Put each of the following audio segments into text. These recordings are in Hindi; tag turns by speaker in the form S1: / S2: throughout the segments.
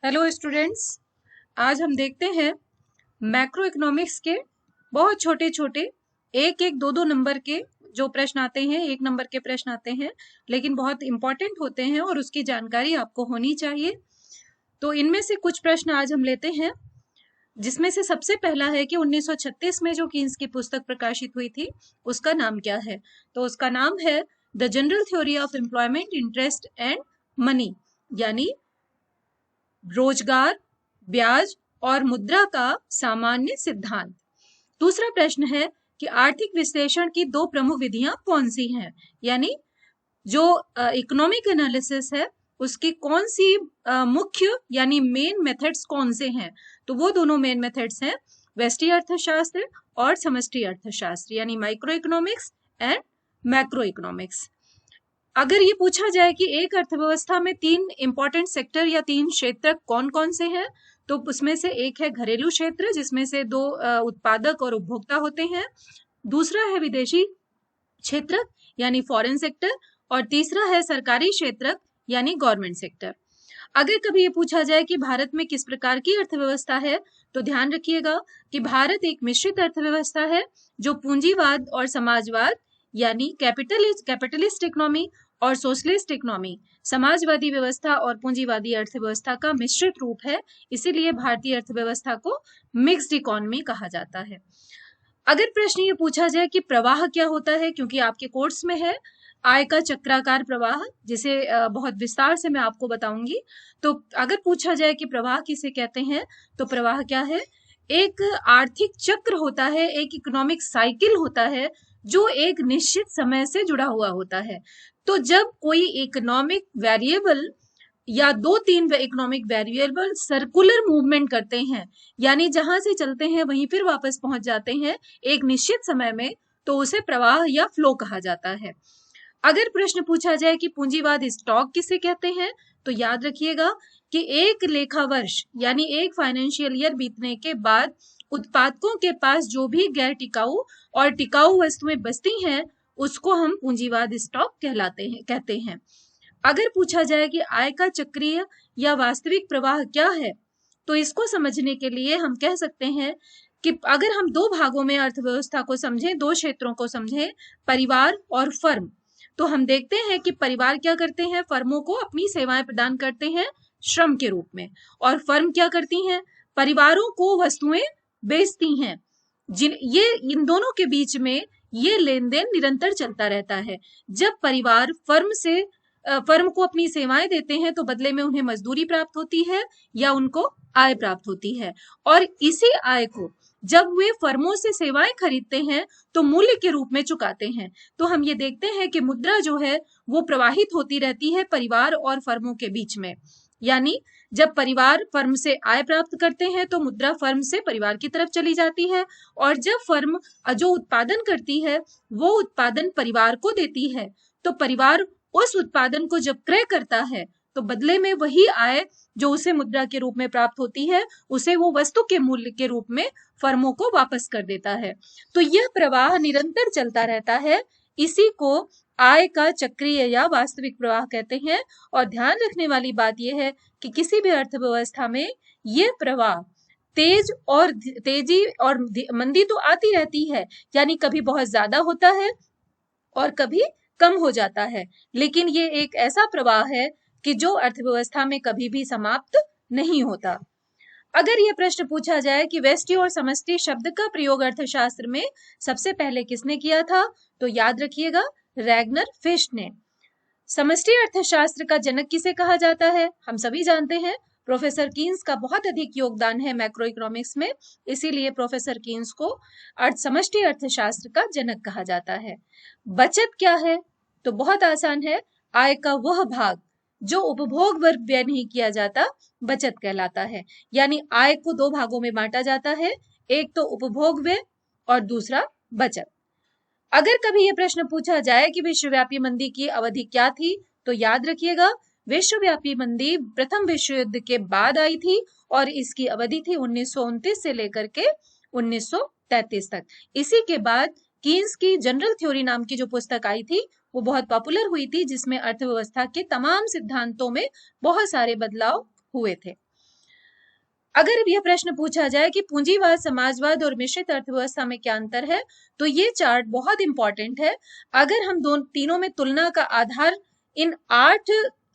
S1: Hello students. आज हम देखते हैं मैक्रो इकोनॉमिक्स के बहुत छोटे छोटे एक एक दो दो नंबर के जो प्रश्न आते हैं, एक नंबर के प्रश्न आते हैं लेकिन बहुत इंपॉर्टेंट होते हैं और उसकी जानकारी आपको होनी चाहिए। तो इनमें से कुछ प्रश्न आज हम लेते हैं, जिसमें से सबसे पहला है कि 1936 में जो कीन्स की पुस्तक प्रकाशित हुई थी उसका नाम क्या है। तो उसका नाम है the general theory of employment, interest and money, यानी रोजगार, ब्याज और मुद्रा का सामान्य सिद्धांत। दूसरा प्रश्न है कि आर्थिक विश्लेषण की दो प्रमुख विधियां कौन सी हैं, यानी जो इकोनॉमिक एनालिसिस है उसकी कौन सी मुख्य यानी मेन मेथड्स कौन से हैं। तो वो दोनों मेन मेथड्स हैं व्यष्टि अर्थशास्त्र और समष्टि अर्थशास्त्र, यानी micro economics and macro economics. अगर ये पूछा जाए कि एक अर्थव्यवस्था में तीन इंपॉर्टेंट सेक्टर या तीन क्षेत्र कौन कौन से हैं, तो उसमें से एक है घरेलू क्षेत्र, जिसमें से दो उत्पादक और उपभोक्ता होते हैं। दूसरा है विदेशी क्षेत्र यानी फॉरेन सेक्टर, और तीसरा है सरकारी क्षेत्र यानी गवर्नमेंट सेक्टर। अगर कभी ये पूछा जाए कि भारत में किस प्रकार की अर्थव्यवस्था है, तो ध्यान रखिएगा कि भारत एक मिश्रित अर्थव्यवस्था है जो पूंजीवाद और समाजवाद यानी कैपिटलिस्ट इकोनॉमी और सोशलिस्ट इकोनॉमी, समाजवादी व्यवस्था और पूंजीवादी अर्थव्यवस्था का मिश्रित रूप है। इसीलिए भारतीय अर्थव्यवस्था को मिक्स्ड इकोनॉमी कहा जाता है। अगर प्रश्न ये पूछा जाए कि प्रवाह क्या होता है, क्योंकि आपके कोर्स में है आय का चक्राकार प्रवाह, जिसे बहुत विस्तार से मैं आपको बताऊंगी। तो अगर पूछा जाए कि प्रवाह किसे कहते हैं, तो प्रवाह क्या है? एक आर्थिक चक्र होता है, एक इकोनॉमिक साइकिल होता है जो एक निश्चित समय से जुड़ा हुआ होता है। तो जब कोई इकोनॉमिक वेरिएबल या दो तीन इकोनॉमिक वेरिएबल सर्कुलर मूवमेंट करते हैं, यानी जहां से चलते हैं वहीं फिर वापस पहुंच जाते हैं एक निश्चित समय में, तो उसे प्रवाह या फ्लो कहा जाता है। अगर प्रश्न पूछा जाए कि पूंजीवाद स्टॉक किसे कहते हैं, तो याद रखिएगा कि एक लेखा वर्ष यानी एक फाइनेंशियल ईयर बीतने के बाद उत्पादकों के पास जो भी गैर टिकाऊ और टिकाऊ वस्तुएं बचती हैं उसको हम पूंजीवाद स्टॉक कहते हैं। अगर पूछा जाए कि आय का चक्रीय या वास्तविक प्रवाह क्या है, तो इसको समझने के लिए हम कह सकते हैं कि अगर हम दो भागों में अर्थव्यवस्था को समझें, दो क्षेत्रों को समझें, परिवार और फर्म, तो हम देखते हैं कि परिवार क्या करते हैं, फर्मों को अपनी सेवाएं प्रदान करते हैं श्रम के रूप में, और फर्म क्या करती हैं, परिवारों को वस्तुएं बेचती हैं। इन दोनों के बीच में ये लेन देन निरंतर चलता रहता है। जब परिवार फर्म को अपनी सेवाएं देते हैं तो बदले में उन्हें मजदूरी प्राप्त होती है या उनको आय प्राप्त होती है, और इसी आय को जब वे फर्मों से सेवाएं खरीदते हैं तो मूल्य के रूप में चुकाते हैं। तो हम ये देखते हैं कि मुद्रा जो है वो प्रवाहित होती रहती है परिवार और फर्मों के बीच में, यानी जब परिवार फर्म से आय प्राप्त करते हैं तो मुद्रा फर्म से परिवार की तरफ चली जाती है, और जब फर्म जो उत्पादन करती है वो उत्पादन परिवार को देती है, तो परिवार उस उत्पादन को जब क्रय करता है तो बदले में वही आय जो उसे मुद्रा के रूप में प्राप्त होती है उसे वो वस्तु के मूल्य के रूप में फर्मों को वापस कर देता है। तो यह प्रवाह निरंतर चलता रहता है, इसी को आय का चक्रीय या वास्तविक प्रवाह कहते हैं। और ध्यान रखने वाली बात यह है कि किसी भी अर्थव्यवस्था में यह प्रवाह तेजी और मंदी तो आती रहती है, यानी कभी बहुत ज्यादा होता है और कभी कम हो जाता है, लेकिन ये एक ऐसा प्रवाह है कि जो अर्थव्यवस्था में कभी भी समाप्त नहीं होता। अगर ये प्रश्न पूछा जाए कि व्यष्टि और समष्टि शब्द का प्रयोग अर्थशास्त्र में सबसे पहले किसने किया था, तो याद रखिएगा रैगनर फिश ने। समष्टि अर्थशास्त्र का जनक किसे कहा जाता है, हम सभी जानते हैं प्रोफेसर कीन्स का बहुत अधिक योगदान है मैक्रो इकोनॉमिक्स में, इसीलिए प्रोफेसर कीन्स को समष्टि अर्थशास्त्र का जनक कहा जाता है। बचत क्या है, तो बहुत आसान है, आय का वह भाग जो उपभोग वर्ग व्यय नहीं किया जाता बचत कहलाता है। यानी आय को दो भागों में बांटा जाता है, एक तो उपभोग व्यय और दूसरा बचत। अगर कभी यह प्रश्न पूछा जाए कि विश्वव्यापी मंदी की अवधि क्या थी, तो याद रखिएगा विश्वव्यापी मंदी प्रथम विश्व युद्ध के बाद आई थी और इसकी अवधि थी 1929 से लेकर के 1933 तक। इसी के बाद कीन्स की जनरल थ्योरी नाम की जो पुस्तक आई थी वो बहुत पॉपुलर हुई थी, जिसमें अर्थव्यवस्था के तमाम सिद्धांतों में बहुत सारे बदलाव हुए थे। अगर यह प्रश्न पूछा जाए कि पूंजीवाद, समाजवाद और मिश्रित अर्थव्यवस्था में क्या अंतर है, तो ये चार्ट बहुत इंपॉर्टेंट है। अगर हम तीनों में तुलना का आधार इन 8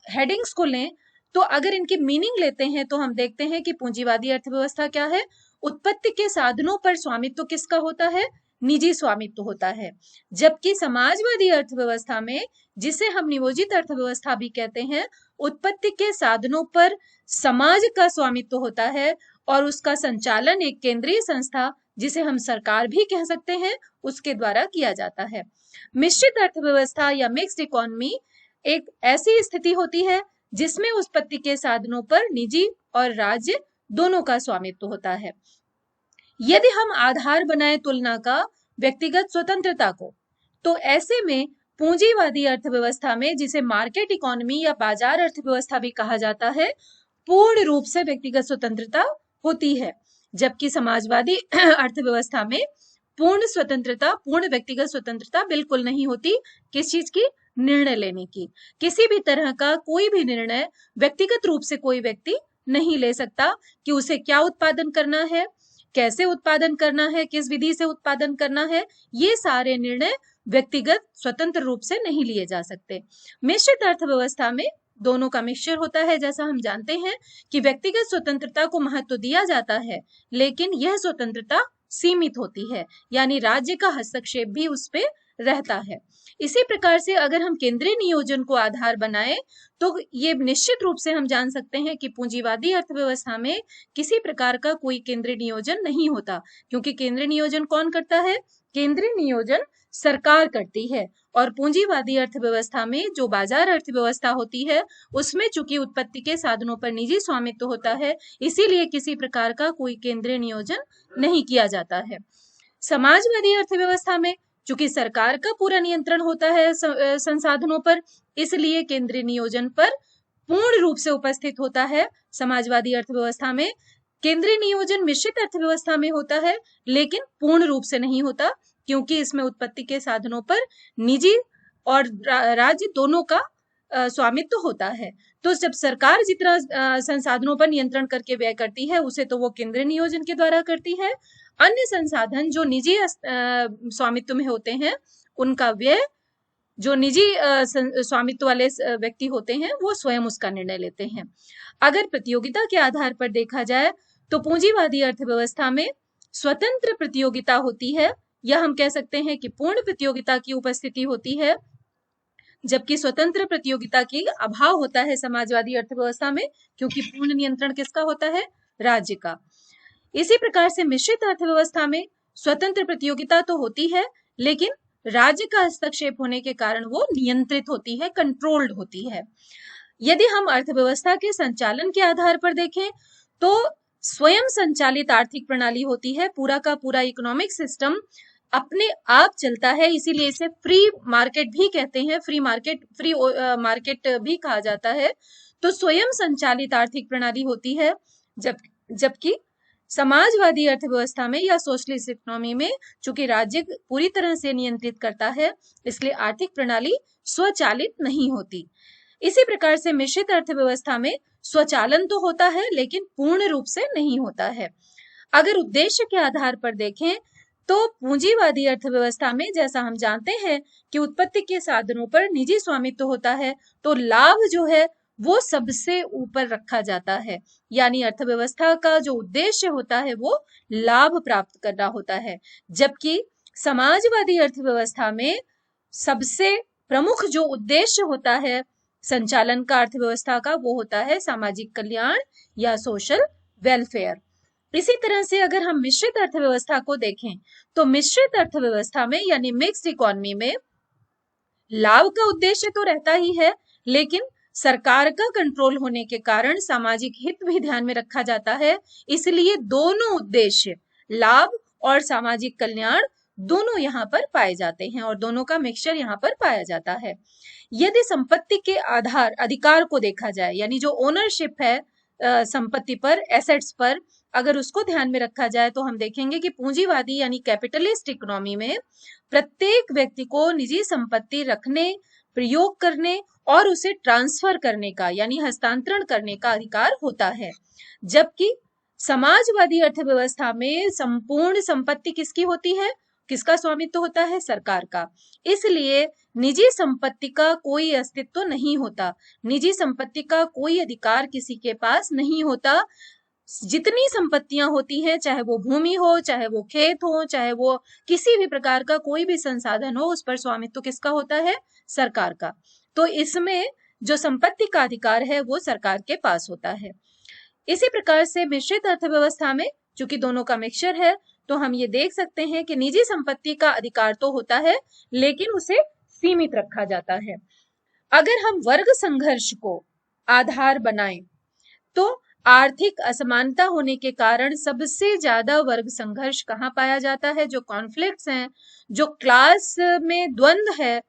S1: हेडिंग्स को लें, तो अगर इनकी मीनिंग लेते हैं तो हम देखते हैं कि पूंजीवादी अर्थव्यवस्था क्या है, उत्पत्ति के साधनों पर स्वामित्व किसका होता है, निजी स्वामित्व होता है। जबकि समाजवादी अर्थव्यवस्था में, जिसे हम नियोजित अर्थव्यवस्था भी कहते हैं, उत्पत्ति के साधनों पर समाज का स्वामित्व होता है और उसका संचालन एक केंद्रीय संस्था, जिसे हम सरकार भी कह सकते हैं, उसके द्वारा किया जाता है। मिश्रित अर्थव्यवस्था या मिक्स्ड इकोनॉमी एक ऐसी स्थिति होती है जिसमें उत्पत्ति के साधनों पर निजी और राज्य दोनों का स्वामित्व होता है। यदि हम आधार बनाए तुलना का व्यक्तिगत स्वतंत्रता को, तो ऐसे में पूंजीवादी अर्थव्यवस्था में, जिसे मार्केट इकोनॉमी या बाजार अर्थव्यवस्था भी कहा जाता है, पूर्ण रूप से व्यक्तिगत स्वतंत्रता होती है। जबकि समाजवादी अर्थव्यवस्था में पूर्ण स्वतंत्रता, पूर्ण व्यक्तिगत स्वतंत्रता बिल्कुल नहीं होती। किस चीज की? निर्णय लेने की। किसी भी तरह का कोई भी निर्णय व्यक्तिगत रूप से कोई व्यक्ति नहीं ले सकता कि उसे क्या उत्पादन करना है, कैसे उत्पादन करना है, किस विधि से उत्पादन करना है। ये सारे निर्णय व्यक्तिगत स्वतंत्र रूप से नहीं लिए जा सकते। मिश्रित अर्थव्यवस्था में दोनों का मिक्सचर होता है। जैसा हम जानते हैं कि व्यक्तिगत स्वतंत्रता को महत्व दिया जाता है, लेकिन यह स्वतंत्रता सीमित होती है, यानी राज्य का हस्तक्षेप भी उस पे रहता है। इसी प्रकार से अगर हम केंद्रीय नियोजन को आधार बनाए, तो ये निश्चित रूप से हम जान सकते हैं कि पूंजीवादी अर्थव्यवस्था में किसी प्रकार का कोई केंद्रीय नियोजन नहीं होता, क्योंकि केंद्रीय नियोजन कौन करता है? केंद्रीय नियोजन सरकार करती है। और पूंजीवादी अर्थव्यवस्था में, जो बाजार अर्थव्यवस्था होती है, उसमें चूंकि उत्पत्ति के साधनों पर निजी स्वामित्व होता है, इसीलिए किसी प्रकार का कोई केंद्रीय नियोजन नहीं किया जाता है। समाजवादी अर्थव्यवस्था में चूंकि सरकार का पूरा नियंत्रण होता है संसाधनों पर, इसलिए केंद्रीय नियोजन पर पूर्ण रूप से उपस्थित होता है। समाजवादी अर्थव्यवस्था में केंद्रीय नियोजन मिश्रित अर्थव्यवस्था में होता है, लेकिन पूर्ण रूप से नहीं होता, क्योंकि इसमें उत्पत्ति के साधनों पर निजी और राज्य दोनों का स्वामित्व होता है। तो जब सरकार जितना संसाधनों पर नियंत्रण करके व्यय करती है, उसे तो वो केंद्रीय नियोजन के द्वारा करती है। अन्य संसाधन जो निजी स्वामित्व में होते हैं, उनका व्यय जो निजी स्वामित्व वाले व्यक्ति होते हैं, वो स्वयं उसका निर्णय लेते हैं। अगर प्रतियोगिता के आधार पर देखा जाए, तो पूंजीवादी अर्थव्यवस्था में स्वतंत्र प्रतियोगिता होती है, या हम कह सकते हैं कि पूर्ण प्रतियोगिता की उपस्थिति होती है, जबकि स्वतंत्र प्रतियोगिता की अभाव होता है समाजवादी अर्थव्यवस्था में, क्योंकि पूर्ण नियंत्रण किसका होता है? राज्य का। इसी प्रकार से मिश्रित अर्थव्यवस्था में स्वतंत्र प्रतियोगिता तो होती है, लेकिन राज्य का हस्तक्षेप होने के कारण वो नियंत्रित होती है, कंट्रोल्ड होती है। यदि हम अर्थव्यवस्था के संचालन के आधार पर देखें, तो स्वयं संचालित आर्थिक प्रणाली होती है। पूरा का पूरा इकोनॉमिक सिस्टम अपने आप चलता है, इसीलिए इसे फ्री मार्केट भी कहते हैं, फ्री मार्केट भी कहा जाता है। तो स्वयं संचालित आर्थिक प्रणाली होती है। जबकि समाजवादी अर्थव्यवस्था में या सोशलिस्ट इकोनॉमी में चूंकि राज्य पूरी तरह से नियंत्रित करता है, इसलिए आर्थिक प्रणाली स्वचालित नहीं होती। इसी प्रकार से मिश्रित अर्थव्यवस्था में स्वचालन तो होता है, लेकिन पूर्ण रूप से नहीं होता है। अगर उद्देश्य के आधार पर देखें, तो पूंजीवादी अर्थव्यवस्था में, जैसा हम जानते हैं कि उत्पत्ति के साधनों पर निजी स्वामित्व होता है, तो लाभ जो है वो सबसे ऊपर रखा जाता है, यानी अर्थव्यवस्था का जो उद्देश्य होता है वो लाभ प्राप्त करना होता है। जबकि समाजवादी अर्थव्यवस्था में सबसे प्रमुख जो उद्देश्य होता है संचालन का अर्थव्यवस्था का, वो होता है सामाजिक कल्याण या सोशल वेलफेयर। इसी तरह से अगर हम मिश्रित अर्थव्यवस्था को देखें, तो मिश्रित अर्थव्यवस्था में यानी मिक्स्ड इकोनॉमी में लाभ का उद्देश्य तो रहता ही है, लेकिन सरकार का कंट्रोल होने के कारण सामाजिक हित भी ध्यान में रखा जाता है। इसलिए दोनों उद्देश्य, लाभ और सामाजिक कल्याण, दोनों यहाँ पर पाए जाते हैं और दोनों का मिक्सचर यहाँ पर पाया जाता है। यदि संपत्ति के अधिकार को देखा जाए, यानी जो ओनरशिप है संपत्ति पर, एसेट्स पर, अगर उसको ध्यान में रखा जाए, तो हम देखेंगे कि पूंजीवादी यानी कैपिटलिस्ट इकोनॉमी में प्रत्येक व्यक्ति को निजी संपत्ति रखने, प्रयोग करने और उसे ट्रांसफर करने का यानी हस्तांतरण करने का अधिकार होता है। जबकि समाजवादी अर्थव्यवस्था में संपूर्ण संपत्ति किसकी होती है, किसका स्वामित्व होता है, सरकार का। इसलिए निजी संपत्ति का कोई अस्तित्व नहीं होता, निजी संपत्ति का कोई अधिकार किसी के पास नहीं होता। जितनी संपत्तियां होती हैं, चाहे वो भूमि हो, चाहे वो खेत हो, चाहे वो किसी भी प्रकार का कोई भी संसाधन हो, उस पर स्वामित्व किसका होता है, सरकार का। तो इसमें जो संपत्ति का अधिकार है वो सरकार के पास होता है। इसी प्रकार से मिश्रित अर्थव्यवस्था में चूंकि दोनों का मिक्सचर है, तो हम ये देख सकते हैं कि निजी संपत्ति का अधिकार तो होता है लेकिन उसे सीमित रखा जाता है। अगर हम वर्ग संघर्ष को आधार बनाएं तो आर्थिक असमानता होने के कारण सबसे ज्यादा वर्ग संघर्ष कहाँ पाया जाता है, जो कॉन्फ्लिक्ट्स हैं, जो क्लास में द्वंद्व है,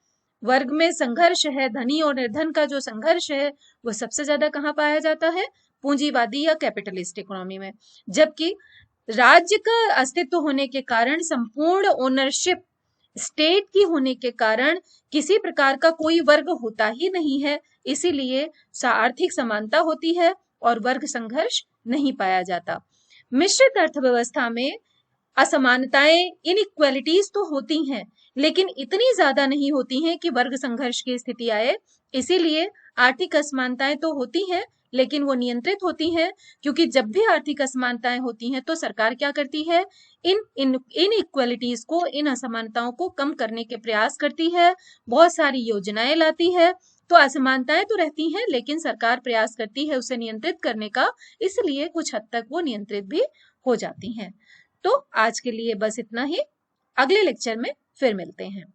S1: वर्ग में संघर्ष है, धनी और निर्धन का जो संघर्ष है, वो सबसे ज्यादा कहाँ पाया जाता है, पूंजीवादी या कैपिटलिस्ट इकोनॉमी में। जबकि राज्य का अस्तित्व होने के कारण, संपूर्ण ओनरशिप स्टेट की होने के कारण किसी प्रकार का कोई वर्ग होता ही नहीं है, इसीलिए आर्थिक समानता होती है और वर्ग संघर्ष नहीं पाया जाता। मिश्रित अर्थव्यवस्था में असमानताएं, इनइक्वालिटीज तो होती हैं लेकिन इतनी ज्यादा नहीं होती हैं कि वर्ग संघर्ष की स्थिति आए। इसीलिए आर्थिक असमानताएं तो होती हैं लेकिन वो नियंत्रित होती हैं, क्योंकि जब भी आर्थिक असमानताएं होती हैं तो सरकार क्या करती है, इन इनइक्वालिटीज को, इन असमानताओं को कम करने के प्रयास करती है, बहुत सारी योजनाएं लाती है। तो असमानताएं तो रहती हैं लेकिन सरकार प्रयास करती है उसे नियंत्रित करने का, इसलिए कुछ हद तक वो नियंत्रित भी हो जाती हैं। तो आज के लिए बस इतना ही, अगले लेक्चर में फिर मिलते हैं।